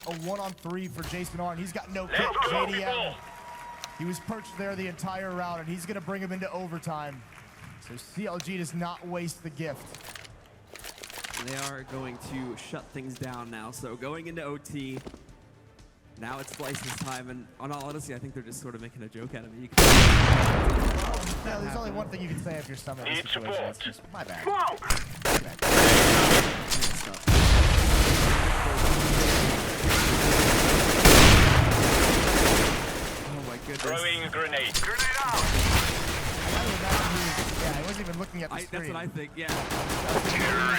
A 1-on-3 for Jason R, and he's got no kick. JDM. He was perched there the entire round, and he's going to bring him into overtime. So CLG does not waste the gift. They are going to shut things down now. So going into OT, now it's Splice's time, and on all honesty, I think they're just sort of making a joke out of me. Yeah, there's only one thing you can say if you're summoned in this situation. It's just, my bad. Oh my goodness. Throwing a grenade. Grenade out! Yeah, he wasn't even looking at the screen. That's what I think, yeah.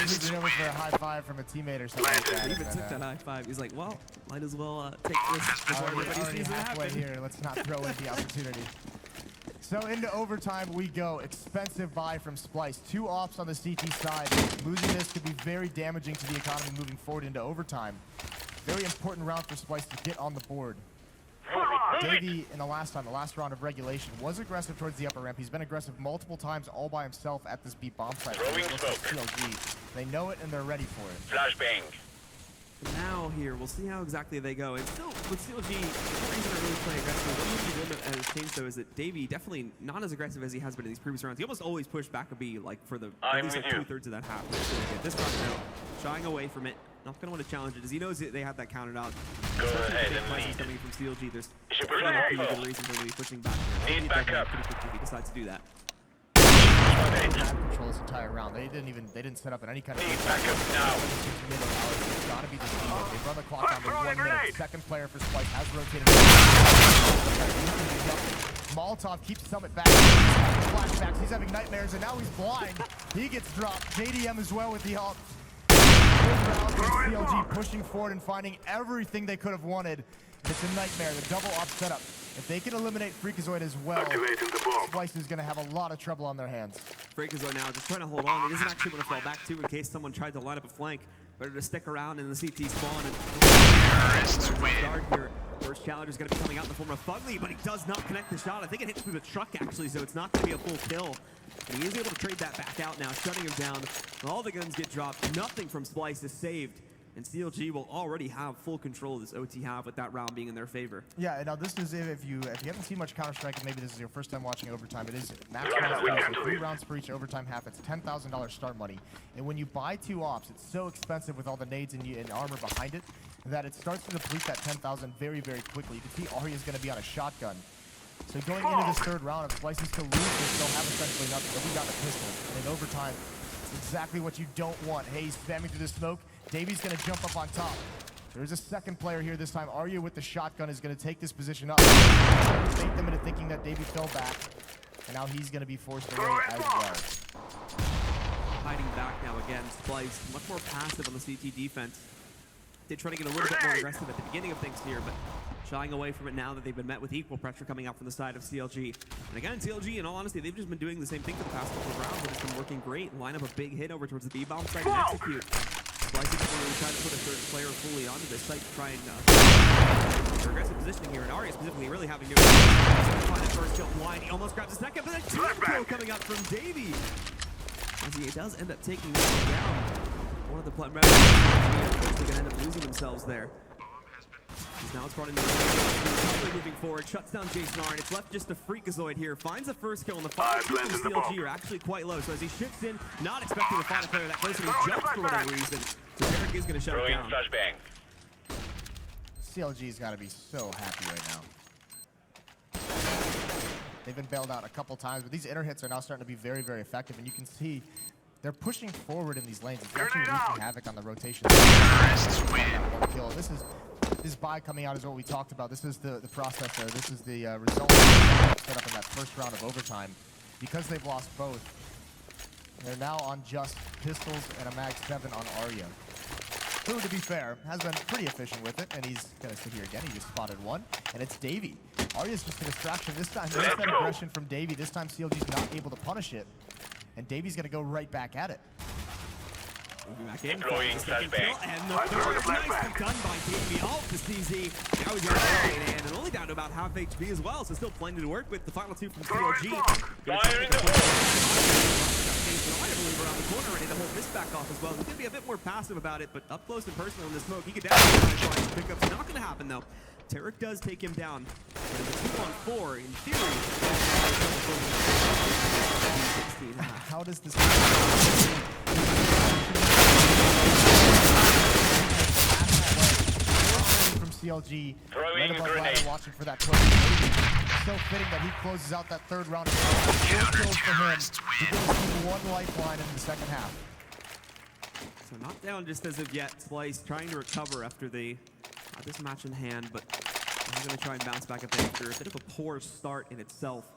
He's over for a high five from a teammate or something like that. He even took that high five. He's like, well, might as well take this before everybody sees it halfway happen. here. Let's not throw in the opportunity. So into overtime we go. Expensive buy from Splice. 2 ops on the CT side. Losing this could be very damaging to the economy moving forward into overtime. Very important round for Splice to get on the board. Davey in the last round of regulation, was aggressive towards the upper ramp. He's been aggressive multiple times all by himself at this B bomb site. Throwing smoke. CLG. They know it and they're ready for it. Flashbang. Now here, we'll see how exactly they go. And still, with CLG, the reason I really play aggressive, what has changed though is that Davey definitely not as aggressive as he has been in these previous rounds. He almost always pushed back a B, like for the at least like 2/3 of that half. This round though, shying away from it. Not gonna want to challenge it, as he knows that they have that counted out. Go ahead and lead. Coming from CLG, there's should a pretty good reason for maybe pushing back. Need backup. Pretty quickly if he decides to do that. Control this entire round. They didn't set up in any kind of. Need backup now. It's gotta be the team. They run the clock down to 1 minute. Second player for Splice has rotated. Molotov keeps Summit back. He's having flashbacks. He's having nightmares, and now he's blind. He gets dropped. JDM as well with the ult. Good round for CLG pushing forward and finding everything they could have wanted. It's a nightmare. The double op setup. If they can eliminate Freakazoid as well, Splice is going to have a lot of trouble on their hands. Freakazoid now just trying to hold on. He doesn't actually want to fall back too in case someone tried to line up a flank. Better to stick around in the CT spawn. And here. First challenger's going to be coming out in the form of Fugly, but he does not connect the shot. I think it hits through the truck actually, so it's not going to be a full kill. And he is able to trade that back out now, shutting him down. All the guns get dropped. Nothing from Splice is saved. And CLG will already have full control of this OT half with that round being in their favor. Yeah, now this is if you haven't seen much Counter-Strike and maybe this is your first time watching overtime, it is max rounds, so 3 rounds per each overtime half. It's $10,000 start money. And when you buy 2 ops, it's so expensive with all the nades and armor behind it that it starts to deplete that 10,000 very, very quickly. You can see Arya's going to be on a shotgun. So going into this third round, if Splice is to lose this, they'll have essentially nothing. They'll be down to pistols. And in overtime, it's exactly what you don't want. Hey, he's spamming through the smoke. Davy's going to jump up on top. There's a second player here this time. Arya with the shotgun is going to take this position up. Bait them into thinking that Davy fell back. And now he's going to be forced away as well. Hiding back now again. Splice much more passive on the CT defense. They try to get a little bit more aggressive at the beginning of things here, but shying away from it now that they've been met with equal pressure coming out from the side of CLG. And again, CLG, in all honesty, they've just been doing the same thing for the past couple of rounds, and it's been working great. Line up a big hit over towards the B-bomb site and execute. Splice is really trying to put a third player fully onto this site to try and their aggressive positioning here, and Arya specifically really having to find the first kill blind. He almost grabs a second, but then two kill coming out from Davey. As he does end up taking this one down. One of the members are going to end up losing themselves there. He's now brought into moving forward, shuts down Jason R, and it's left just a Freakazoid here. Finds the first kill, and the final two from CLG are actually quite low. So as he shifts in, not expecting to find a player that close, and he jumps for whatever reason. So Derek is going to shut it down. Flashbang. CLG's got to be so happy right now. They've been bailed out a couple times, but these inner hits are now starting to be very, very effective, and you can see they're pushing forward in these lanes. It's actually wreaking havoc on the rotation. Kill. This buy coming out is what we talked about. This is the process there. This is the result set up in that first round of overtime. Because they've lost both, they're now on just pistols and a mag 7 on Arya. Who, to be fair, has been pretty efficient with it, and he's gonna sit here again. He just spotted one, and it's Davey. Arya's just a distraction this time. There's that aggression from Davey. This time CLG's not able to punish it, and Davey's gonna go right back at it. Back in, and the third is nicely done by Davey off the CZ. Now he's got a and only down to about half HP as well, so still plenty to work with. The final two from CLG. Fire in the hole. I believe around the corner ready to hold this back off as well. He's going to be a bit more passive about it, but up close and personal in the smoke, he could definitely try to pick up. It's not going to happen though. Tarek does take him down. But it's a 2-on-4 in theory. How does this from CLG? Throwing Right above grenade. ladder, watching for that push. So fitting that he closes out that third round. 4 kills for him. He gives him 1 lifeline in the second half. So not down just as of yet. Splice trying to recover after the this match in hand, but he's going to try and bounce back up after a bit of a poor start in itself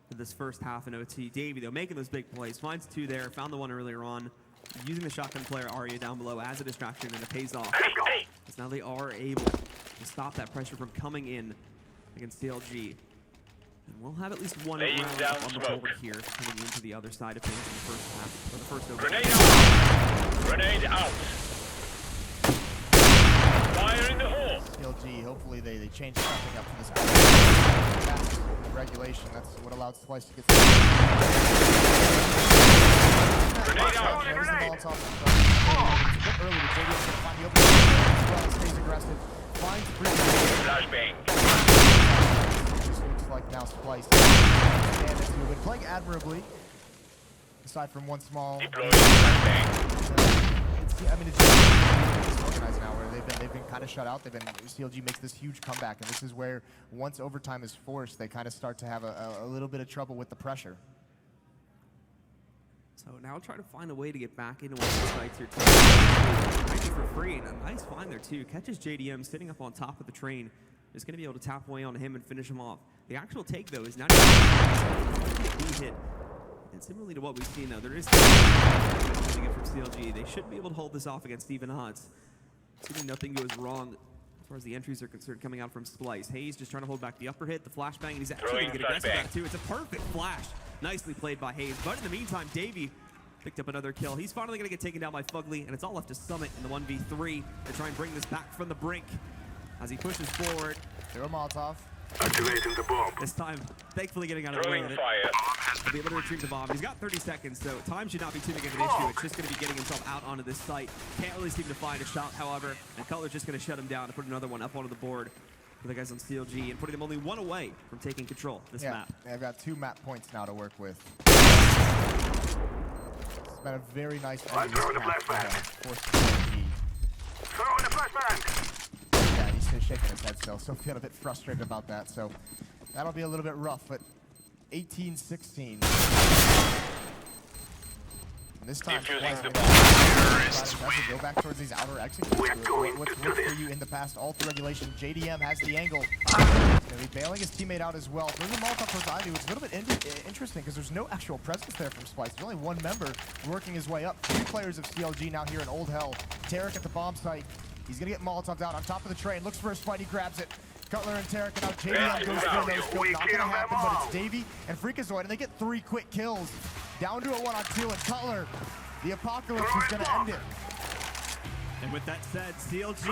to this first half in OT. Davey, though, making those big plays. Finds 2 there. Found the one earlier on. Using the shotgun player Arya down below as a distraction, and it pays off. Because now they are able to stop that pressure from coming in against CLG. And we'll have at least one Laying round down up on the smoke. board here, coming into the other side of things in the first half, or the first over. Grenade out! Grenade out! Fire in the hole! CLG, hopefully they change something up for this. That's the regulation. That's what allowed Splice to get Grenade out! There's the Molotov. It's a bit early, but JD has to find the opening as well. Stays aggressive. Finds free. Flashbang. Just looks like now Splice. And it's been playing admirably. Aside from one small. Deploying flashbang. It's disorganized now where they've been kind of shut out. CLG makes this huge comeback, and this is where once overtime is forced, they kind of start to have a little bit of trouble with the pressure. So now trying to find a way to get back into one of the sites here. Actually for free, and a nice find there too. Catches JDM sitting up on top of the train. Is going to be able to tap away on him and finish him off. The actual take though is not even a hit. And similarly to what we've seen though, there is coming in from CLG. They should be able to hold this off against even odds. Assuming nothing goes wrong as far as the entries are concerned coming out from Splice. Hayes just trying to hold back the upper hit, the flashbang, and he's actually going to get aggressive Flashbang. at it too. It's a perfect flash. Nicely played by Hayes. But in the meantime, Davey picked up another kill. He's finally going to get taken down by Fugly, and it's all left to Summit in the 1v3 to try and bring this back from the brink as he pushes forward. Throw a Molotov. Activating the bomb. This time, thankfully getting out of the way Throwing of it. fire. He'll be able to retrieve the bomb. He's got 30 seconds, so time should not be too big of an issue. It's just going to be getting himself out onto this site. Can't really seem to find a shot, however, and Cutler's just going to shut him down and put another one up onto the board for the guys on CLG and putting them only 1 away from taking control of this map. I've got 2 map points now to work with. It's been a very nice end to throwing this the match flashbang. for CLG. Throwing the flashbang. Yeah, he's still shaking his head still, so feeling a bit frustrated about that. So that'll be a little bit rough, but 18-16. And this time, Defusing the Splice go back towards these outer exits. What's worked for you in the past, all through regulation. JDM has the angle. He's going to be bailing his teammate out as well. Through the Molotov towards Ivy, it's a little bit interesting because there's no actual presence there from Splice. There's only 1 member working his way up. 3 players of CLG now here in Old Hell. Tarek at the bomb site. He's going to get Molotov down on top of the train. Looks for a fight, he grabs it. Cutler and Tarek, and now JDM goes for no scope. Not going to happen, but it's Davey and Freakazoid, and they get 3 quick kills. Down to a 1-on-2, and Cutler, the apocalypse is going to end it. And with that said, CLG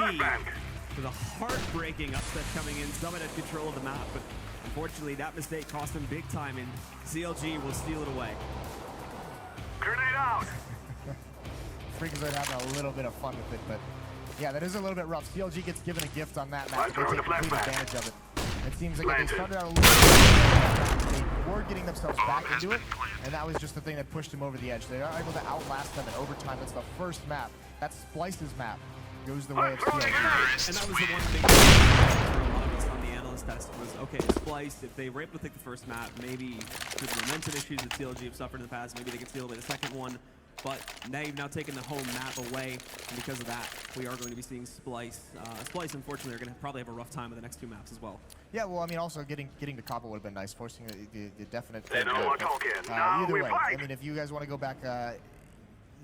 with a heartbreaking upset coming in. Summit had control of the map, but unfortunately that mistake cost him big time, and CLG will steal it away. Grenade out. Freakazoid having a little bit of fun with it, but yeah, that is a little bit rough. CLG gets given a gift on that map, but they take complete advantage of it. It seems like they started out a little bit, they were getting themselves back into it, and that was just the thing that pushed them over the edge. They are able to outlast them in overtime. That's the first map. That's Splice's map. Goes the way of CLG. And that was the one thing for a lot of us on the analyst test was, okay, Splice, if they were able to take the first map, maybe through the momentum issues that CLG have suffered in the past, maybe they could steal away the second one. But they've now taken the home map away, and because of that, we are going to be seeing Splice. Splice, unfortunately, are going to probably have a rough time with the next 2 maps as well. Yeah, well, I mean, also getting to Copper would have been nice, forcing the definite. They know we're talking. Now either we way, fight. I mean, if you guys want to go back,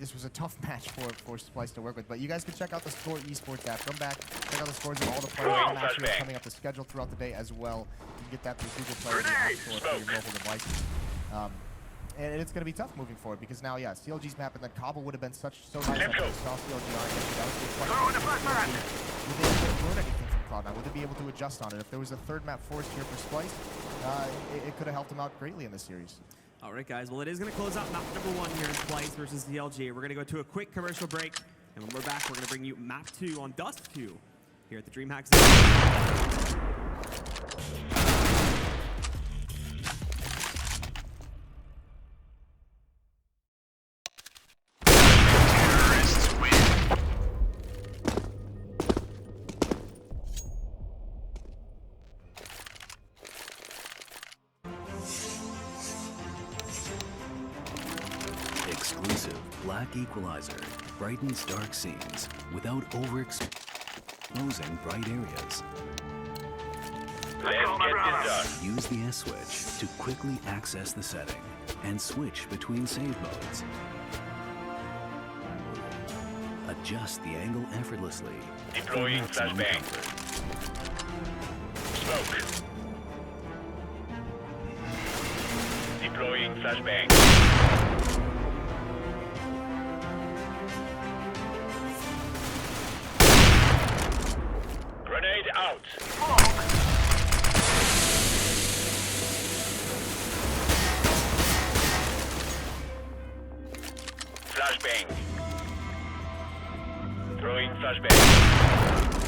this was a tough match for Splice to work with, but you guys can check out the Score Esports app. Come back, check out the scores of all the players and matches coming up the schedule throughout the day as well. You can get that through Google Play or the App Store for your mobile devices. And it's going to be tough moving forward because now, yeah, CLG's map and then Cobble would have been so nice. Let's go. Saw CLG on it. That was the Throw in the flashbang. would they learn anything from Cloud9? Would they be able to adjust on it? If there was a 3rd map forced here for Splice, it could have helped them out greatly in this series. All right, guys. Well, it is going to close out map number 1 here in Splice versus DLG. We're going to go to a quick commercial break. And when we're back, we're going to bring you map 2 on Dust 2 here at the DreamHack Zone. Exclusive black equalizer brightens dark scenes without overexposing bright areas. Let's get this done. Use the S switch to quickly access the setting and switch between save modes. Adjust the angle effortlessly. for Deploying maximum flashbang. comfort. Smoke. Deploying flashbang. Grenade out. Flashbang. Throwing flashbang.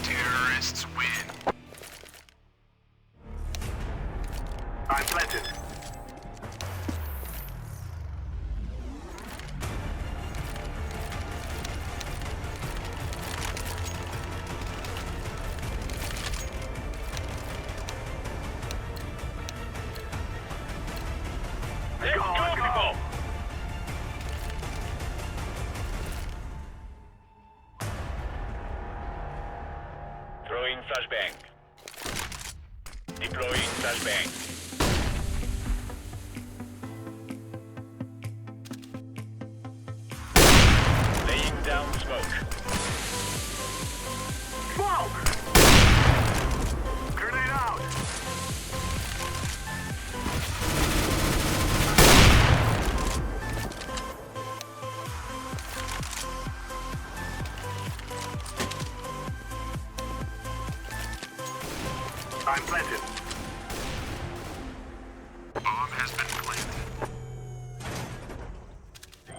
Terrorists win. I'm planted. Let's go, people! Throwing flashbang. Deploying flashbang. Laying down smoke. Smoke! Grenade out! I'm planted. Bomb has been planted.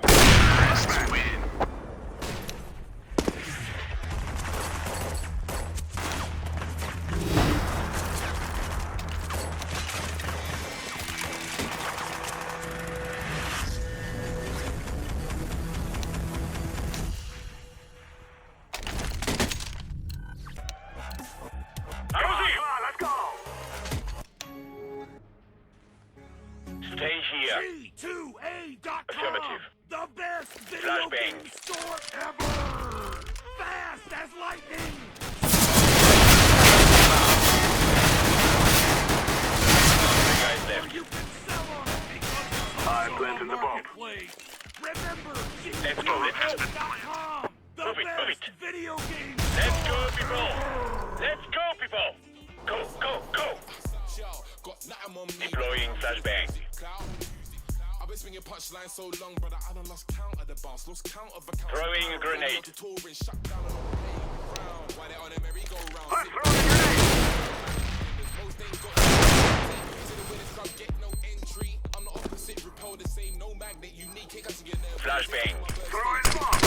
Terrorists win. Come on, let's go! Stay here. G2A.com, Affirmative. the best video Flashbang. game store ever! Fast as lightning! Three guys Or left. you can sell on it because it's I'm also planting a the bomb. marketplace. Remember, Let's go, let's go. G2A.com, the Move it, move best it. video game Let's store go, people. ever! Let's go, people. Go, go, go. Deploying flashbang. I've been swinging punchlines so long, brother, I done lost count of the bounce, lost count of the count. Throwing a grenade. Touring, shut down on the playground. Why they on a merry-go-round? I'm throwing a grenade! Most ain't got to the winners club, get no entry. I'm the opposite, repel the same, no magnet, unique, ain't got to get there. Flashbang. Throwing bomb!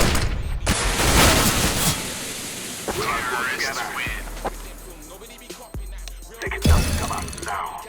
Terrorists win. Nobody be copying that. They can just come out now.